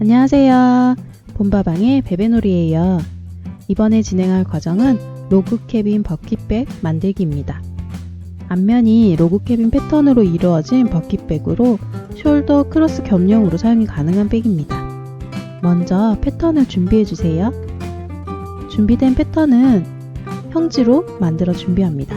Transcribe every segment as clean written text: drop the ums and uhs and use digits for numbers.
안녕하세요. 봄바방의 베베놀이에요. 이번에 진행할 과정은 로그 캐빈 버킷백 만들기입니다. 앞면이 로그 캐빈 패턴으로 이루어진 버킷백으로 숄더 크로스 겸용으로 사용이 가능한 백입니다. 먼저 패턴을 준비해주세요. 준비된 패턴은 형지로 만들어 준비합니다.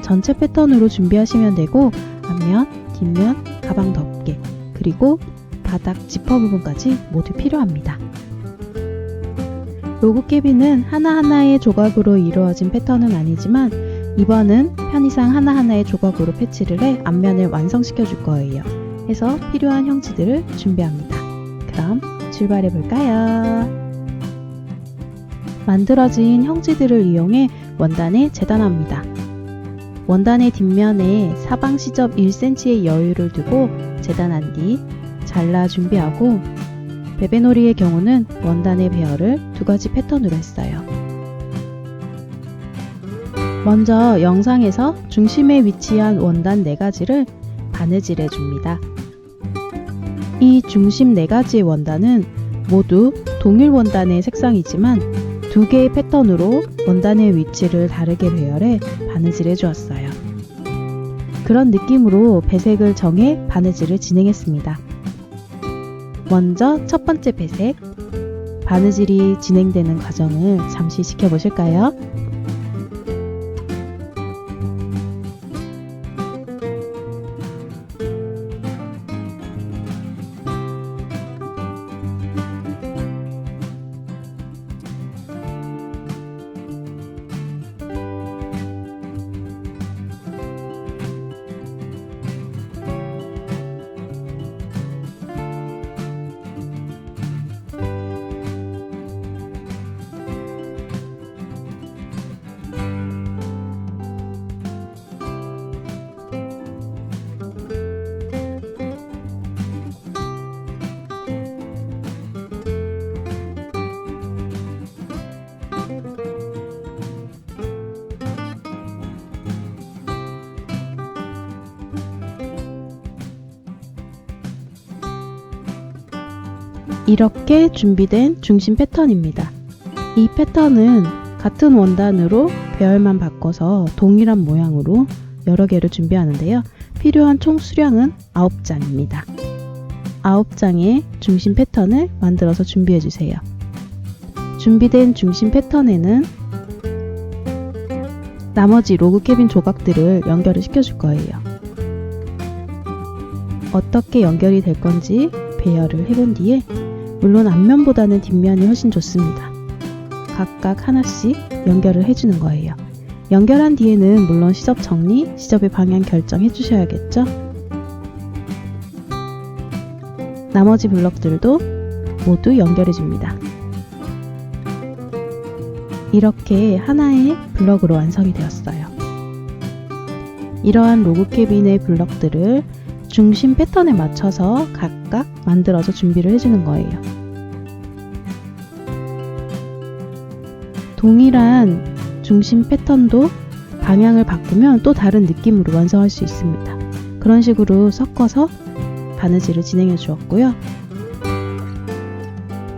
전체 패턴으로 준비하시면 되고 앞면, 뒷면, 가방 덮개, 그리고 바닥 지퍼 부분까지 모두 필요합니다. 로그 캐빈은 하나하나의 조각으로 이루어진 패턴은 아니지만 이번은 편의상 하나하나의 조각으로 패치를 해 앞면을 완성시켜 줄 거예요. 해서 필요한 형지들을 준비합니다. 그럼 출발해 볼까요? 만들어진 형지들을 이용해 원단에 재단합니다. 원단의 뒷면에 사방 시접 1cm의 여유를 두고 재단한 뒤 잘라 준비하고 베베놀이의 경우는 원단의 배열을 두 가지 패턴으로 했어요. 먼저 영상에서 중심에 위치한 원단 4가지를 바느질해 줍니다. 이 중심 4가지의 원단은 모두 동일 원단의 색상이지만 두 개의 패턴으로 원단의 위치를 다르게 배열해 바느질해 주었어요. 그런 느낌으로 배색을 정해 바느질을 진행했습니다. 먼저 첫 번째 배색, 바느질이 진행되는 과정을 잠시 지켜보실까요? 이렇게 준비된 중심 패턴입니다. 이 패턴은 같은 원단으로 배열만 바꿔서 동일한 모양으로 여러 개를 준비하는데요. 필요한 총 수량은 9장입니다. 9장의 중심 패턴을 만들어서 준비해 주세요. 준비된 중심 패턴에는 나머지 로그 캐빈 조각들을 연결을 시켜줄 거예요. 어떻게 연결이 될 건지 배열을 해본 뒤에 물론 앞면보다는 뒷면이 훨씬 좋습니다. 각각 하나씩 연결을 해주는 거예요. 연결한 뒤에는 물론 시접 정리, 시접의 방향 결정해 주셔야겠죠? 나머지 블럭들도 모두 연결해 줍니다. 이렇게 하나의 블럭으로 완성이 되었어요. 이러한 로그 캐빈의 블럭들을 중심 패턴에 맞춰서 각각 만들어서 준비를 해주는 거예요. 동일한 중심 패턴도 방향을 바꾸면 또 다른 느낌으로 완성할 수 있습니다. 그런 식으로 섞어서 바느질을 진행해 주었고요.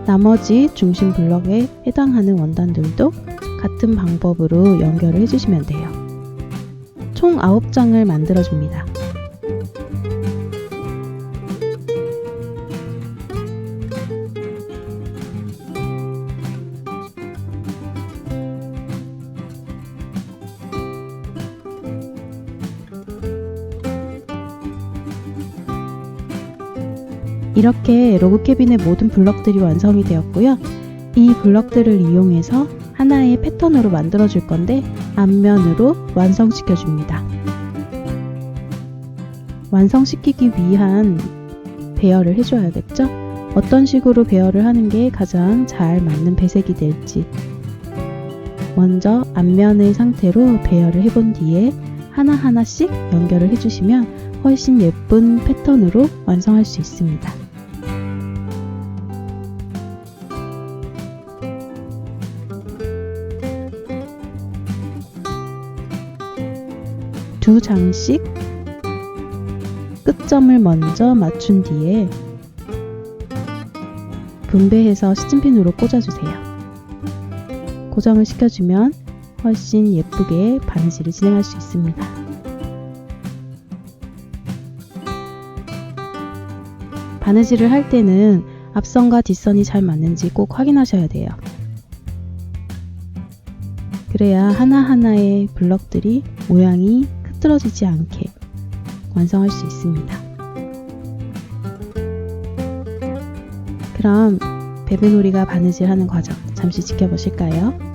나머지 중심 블럭에 해당하는 원단들도 같은 방법으로 연결을 해주시면 돼요. 총 9장을 만들어 줍니다. 이렇게 로그 캐빈의 모든 블럭들이 완성이 되었고요. 이 블럭들을 이용해서 하나의 패턴으로 만들어 줄 건데 앞면으로 완성시켜 줍니다. 완성시키기 위한 배열을 해줘야겠죠? 어떤 식으로 배열을 하는 게 가장 잘 맞는 배색이 될지 먼저 앞면의 상태로 배열을 해본 뒤에 하나하나씩 연결을 해주시면 훨씬 예쁜 패턴으로 완성할 수 있습니다. 두 장씩 끝점을 먼저 맞춘 뒤에 분배해서 시침핀으로 꽂아주세요. 고정을 시켜주면 훨씬 예쁘게 바느질을 진행할 수 있습니다. 바느질을 할 때는 앞선과 뒷선이 잘 맞는지 꼭 확인하셔야 돼요. 그래야 하나하나의 블럭들이 모양이 흐트러지지 않게 완성할 수 있습니다. 그럼 베베놀이가 바느질하는 과정 잠시 지켜보실까요?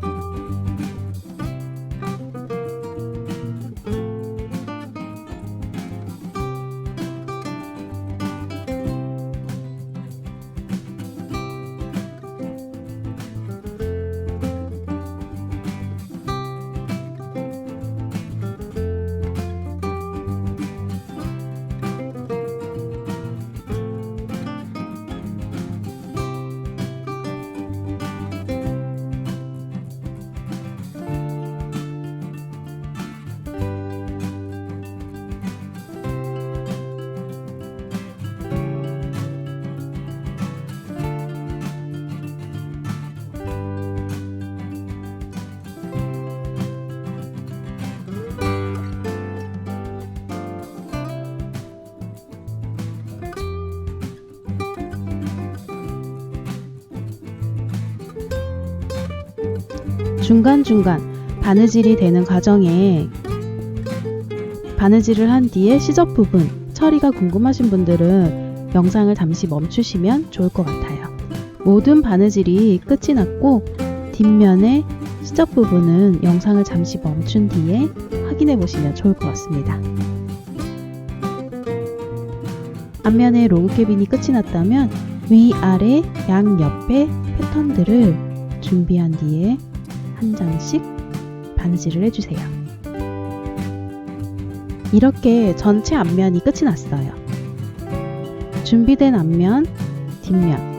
중간중간 바느질이 되는 과정에 바느질을 한 뒤에 시접 부분 처리가 궁금하신 분들은 영상을 잠시 멈추시면 좋을 것 같아요. 모든 바느질이 끝이 났고 뒷면의 시접 부분은 영상을 잠시 멈춘 뒤에 확인해 보시면 좋을 것 같습니다. 앞면에 로그 캐빈이 끝이 났다면 위아래 양옆에 패턴들을 준비한 뒤에 한 장씩 바느질을 해주세요. 이렇게 전체 앞면이 끝이 났어요. 준비된 앞면, 뒷면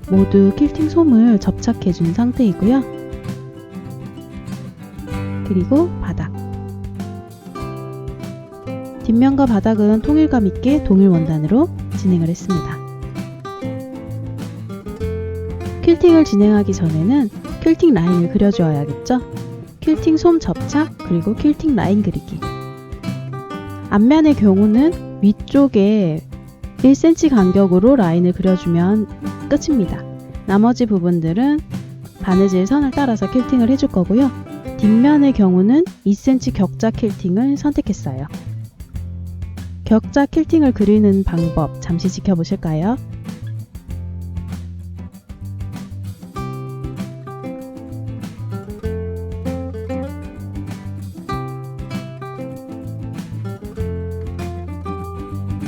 모두 퀼팅 솜을 접착해 준 상태이고요. 그리고 바닥. 뒷면과 바닥은 통일감 있게 동일 원단으로 진행을 했습니다. 퀼팅을 진행하기 전에는 퀼팅 라인을 그려주어야겠죠? 퀼팅 솜 접착 그리고 퀼팅 라인 그리기. 앞면의 경우는 위쪽에 1cm 간격으로 라인을 그려주면 끝입니다. 나머지 부분들은 바느질 선을 따라서 퀼팅을 해줄 거고요. 뒷면의 경우는 2cm 격자 퀼팅을 선택했어요. 격자 퀼팅을 그리는 방법 잠시 지켜보실까요?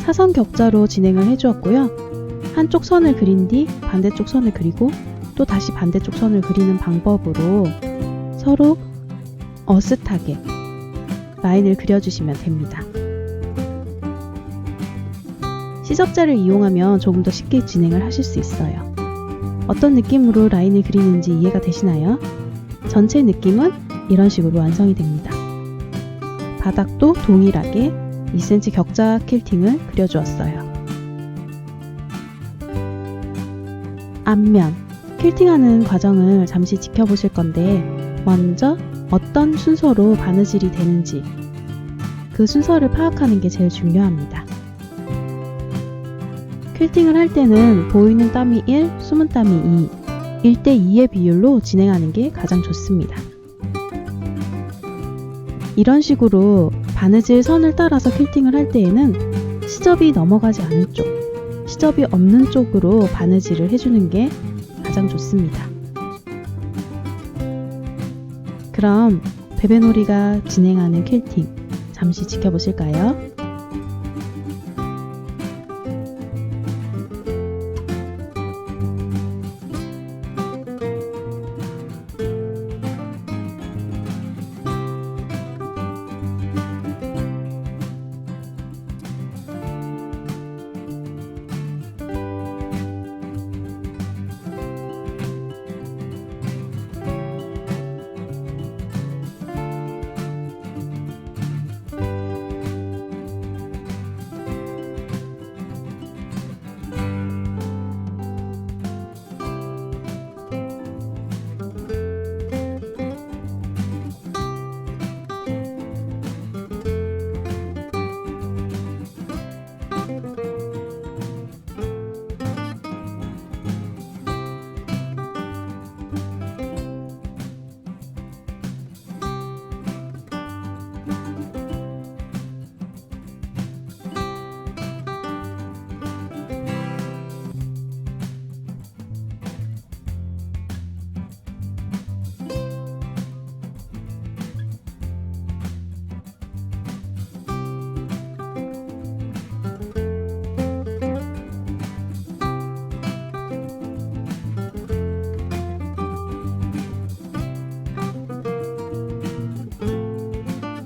사선 격자로 진행을 해주었고요. 한쪽 선을 그린 뒤 반대쪽 선을 그리고 또 다시 반대쪽 선을 그리는 방법으로 서로 어슷하게 라인을 그려주시면 됩니다. 시접자를 이용하면 조금 더 쉽게 진행을 하실 수 있어요. 어떤 느낌으로 라인을 그리는지 이해가 되시나요? 전체 느낌은 이런 식으로 완성이 됩니다. 바닥도 동일하게 2cm 격자 퀼팅을 그려주었어요. 앞면 퀼팅하는 과정을 잠시 지켜보실 건데 먼저 어떤 순서로 바느질이 되는지 그 순서를 파악하는 게 제일 중요합니다. 퀼팅을 할 때는 보이는 땀이 1, 숨은 땀이 2, 1대2의 비율로 진행하는 게 가장 좋습니다. 이런 식으로 바느질 선을 따라서 퀼팅을 할 때에는 시접이 넘어가지 않은 쪽, 시접이 없는 쪽으로 바느질을 해주는 게 가장 좋습니다. 그럼 베베놀이가 진행하는 퀼팅 잠시 지켜보실까요?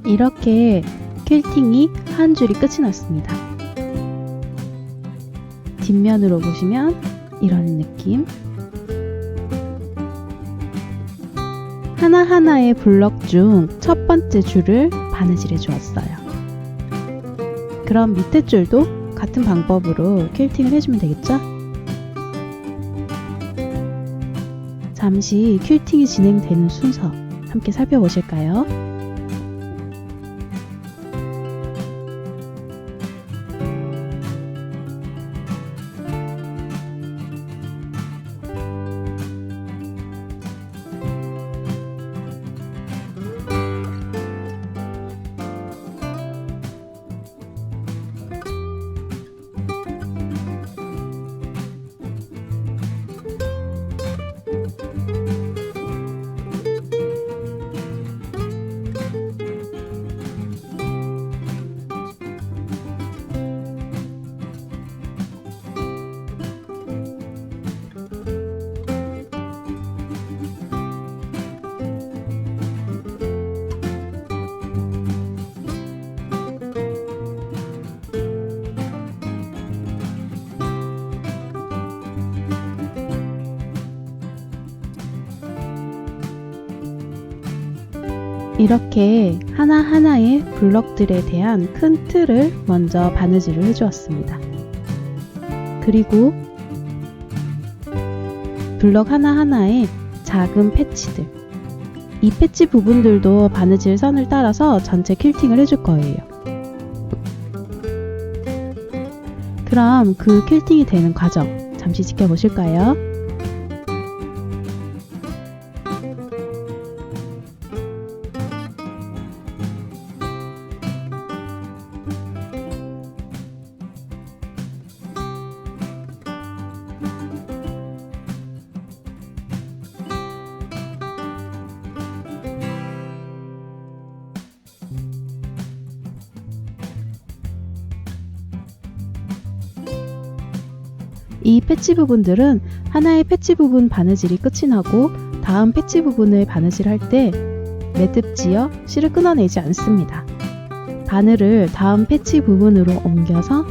이렇게 퀼팅이 한 줄이 끝이 났습니다. 뒷면으로 보시면 이런 느낌. 하나하나의 블럭 중 첫 번째 줄을 바느질해 주었어요. 그럼 밑에 줄도 같은 방법으로 퀼팅을 해주면 되겠죠? 잠시 퀼팅이 진행되는 순서 함께 살펴보실까요? 이렇게 하나하나의 블럭들에 대한 큰 틀을 먼저 바느질을 해주었습니다. 그리고 블럭 하나하나에 작은 패치들, 이 패치 부분들도 바느질 선을 따라서 전체 퀼팅을 해줄 거예요. 그럼 그 퀼팅이 되는 과정 잠시 지켜보실까요? 이 패치 부분들은 하나의 패치 부분 바느질이 끝이 나고 다음 패치 부분을 바느질할 때 매듭지어 실을 끊어내지 않습니다. 바늘을 다음 패치 부분으로 옮겨서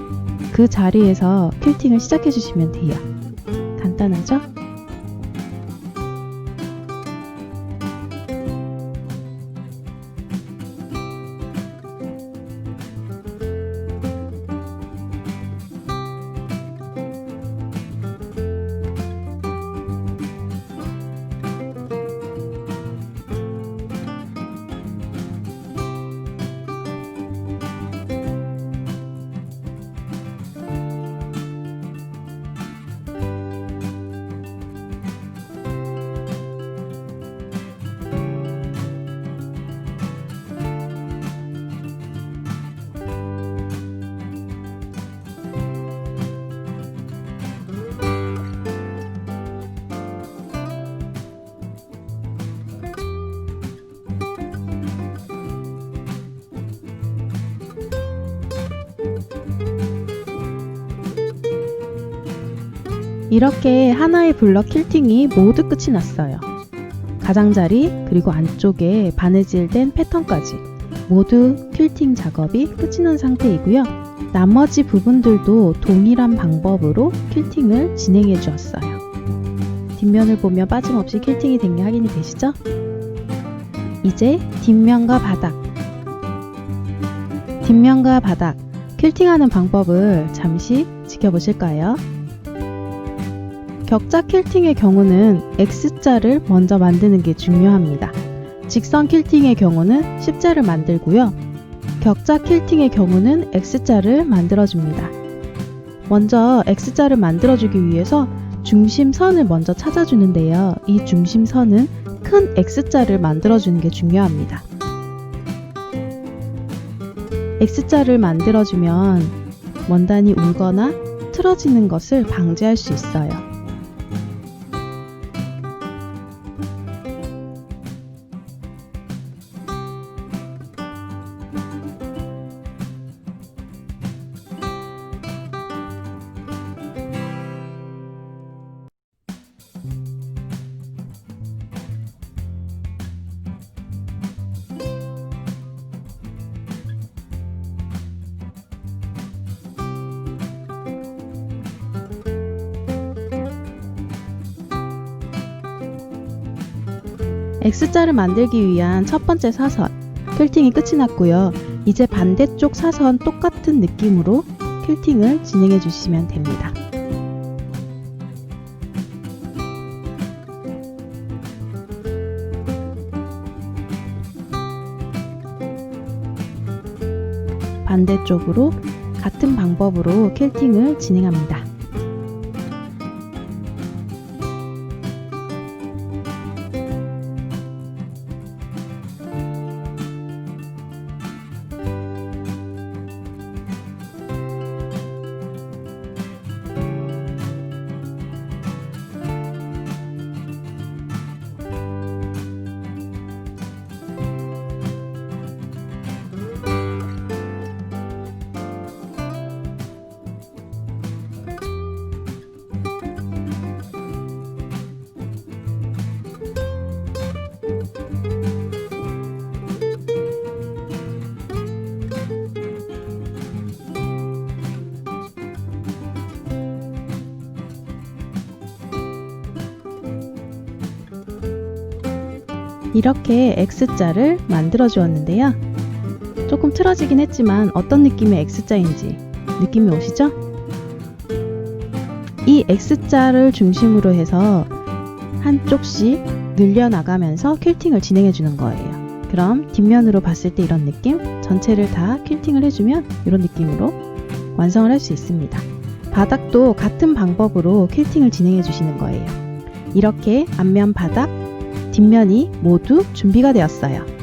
그 자리에서 퀼팅을 시작해 주시면 돼요. 간단하죠? 이렇게 하나의 블럭 퀼팅이 모두 끝이 났어요. 가장자리 그리고 안쪽에 바느질된 패턴까지 모두 퀼팅 작업이 끝이 난 상태이고요. 나머지 부분들도 동일한 방법으로 퀼팅을 진행해 주었어요. 뒷면을 보면 빠짐없이 퀼팅이 된 게 확인이 되시죠? 이제 뒷면과 바닥 퀼팅하는 방법을 잠시 지켜보실까요? 격자 퀼팅의 경우는 X자를 먼저 만드는 게 중요합니다. 직선 퀼팅의 경우는 C자를 만들고요. 격자 퀼팅의 경우는 X자를 만들어줍니다. 먼저 X자를 만들어주기 위해서 중심선을 먼저 찾아주는데요. 이 중심선은 큰 X자를 만들어주는 게 중요합니다. X자를 만들어주면 원단이 울거나 틀어지는 것을 방지할 수 있어요. X자를 만들기 위한 첫 번째 사선, 퀼팅이 끝이 났고요. 이제 반대쪽 사선 똑같은 느낌으로 퀼팅을 진행해 주시면 됩니다. 반대쪽으로 같은 방법으로 퀼팅을 진행합니다. 이렇게 X자를 만들어 주었는데요. 조금 틀어지긴 했지만 어떤 느낌의 X자인지 느낌이 오시죠? 이 X자를 중심으로 해서 한쪽씩 늘려나가면서 퀼팅을 진행해 주는 거예요. 그럼 뒷면으로 봤을 때 이런 느낌, 전체를 다 퀼팅을 해주면 이런 느낌으로 완성을 할 수 있습니다. 바닥도 같은 방법으로 퀼팅을 진행해 주시는 거예요. 이렇게 앞면 바닥, 뒷면이 모두 준비가 되었어요.